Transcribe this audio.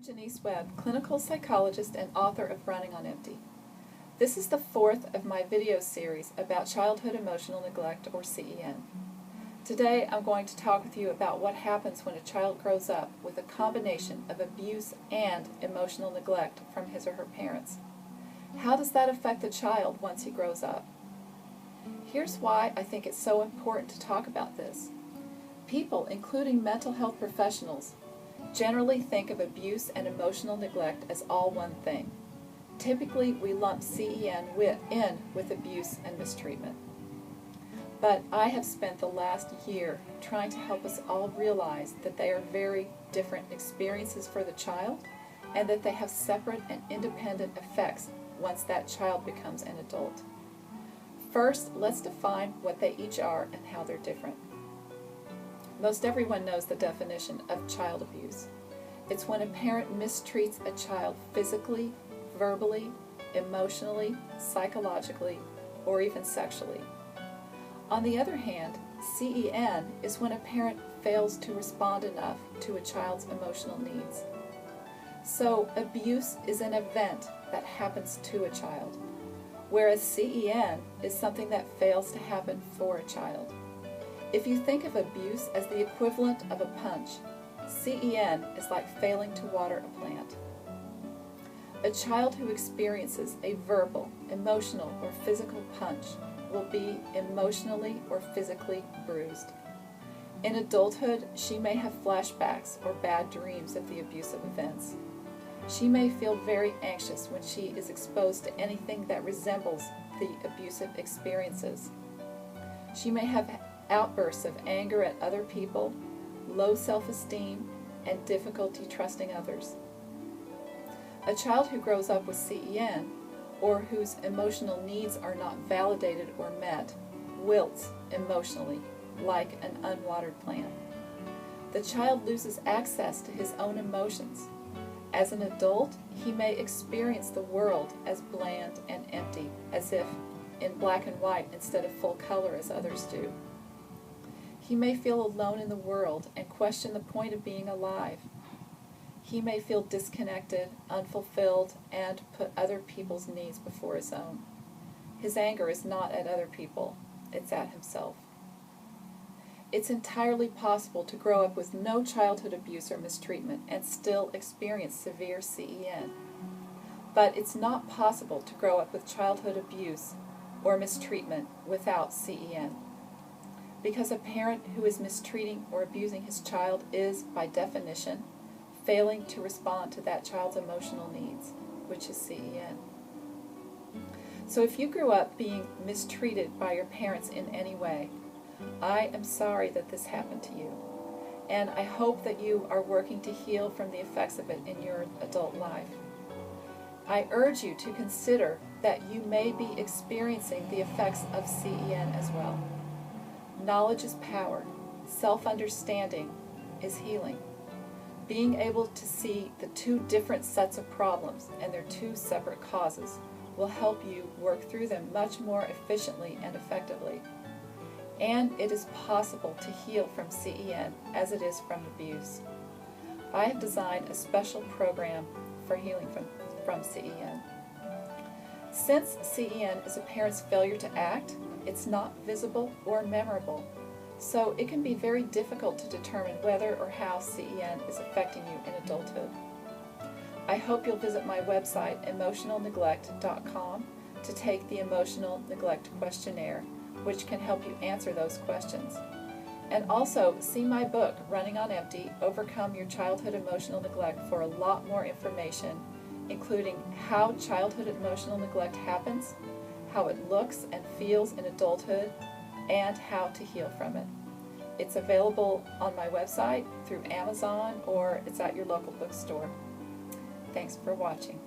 Jonice Webb, clinical psychologist and author of Running on Empty. This is the fourth of my video series about childhood emotional neglect, or CEN. Today I'm going to talk with you about what happens when a child grows up with a combination of abuse and emotional neglect from his or her parents. How does that affect the child once he grows up? Here's why I think it's so important to talk about this. People, including mental health professionals, generally think of abuse and emotional neglect as all one thing. Typically, we lump CEN in with abuse and mistreatment. But I have spent the last year trying to help us all realize that they are very different experiences for the child and that they have separate and independent effects once that child becomes an adult. First, let's define what they each are and how they're different. Most everyone knows the definition of child abuse. It's when a parent mistreats a child physically, verbally, emotionally, psychologically, or even sexually. On the other hand, CEN is when a parent fails to respond enough to a child's emotional needs. So abuse is an event that happens to a child, whereas CEN is something that fails to happen for a child. If you think of abuse as the equivalent of a punch, CEN is like failing to water a plant. A child who experiences a verbal, emotional, or physical punch will be emotionally or physically bruised. In adulthood, she may have flashbacks or bad dreams of the abusive events. She may feel very anxious when she is exposed to anything that resembles the abusive experiences. She may have outbursts of anger at other people, low self-esteem, and difficulty trusting others. A child who grows up with CEN, or whose emotional needs are not validated or met, wilts emotionally, like an unwatered plant. The child loses access to his own emotions. As an adult, he may experience the world as bland and empty, as if in black and white instead of full color as others do. He may feel alone in the world and question the point of being alive. He may feel disconnected, unfulfilled, and put other people's needs before his own. His anger is not at other people, it's at himself. It's entirely possible to grow up with no childhood abuse or mistreatment and still experience severe CEN. But it's not possible to grow up with childhood abuse or mistreatment without CEN. Because a parent who is mistreating or abusing his child is, by definition, failing to respond to that child's emotional needs, which is CEN. So if you grew up being mistreated by your parents in any way, I am sorry that this happened to you, and I hope that you are working to heal from the effects of it in your adult life. I urge you to consider that you may be experiencing the effects of CEN as well. Knowledge is power. Self-understanding is healing. Being able to see the two different sets of problems and their two separate causes will help you work through them much more efficiently and effectively. And it is possible to heal from CEN as it is from abuse. I have designed a special program for healing from CEN. Since CEN is a parent's failure to act, it's not visible or memorable, so it can be very difficult to determine whether or how CEN is affecting you in adulthood. I hope you'll visit my website, emotionalneglect.com, to take the Emotional Neglect Questionnaire, which can help you answer those questions. And also, see my book, Running on Empty, Overcome Your Childhood Emotional Neglect, for a lot more information, including how childhood emotional neglect happens, how it looks and feels in adulthood, and how to heal from it. It's available on my website, through Amazon, or it's at your local bookstore. Thanks for watching.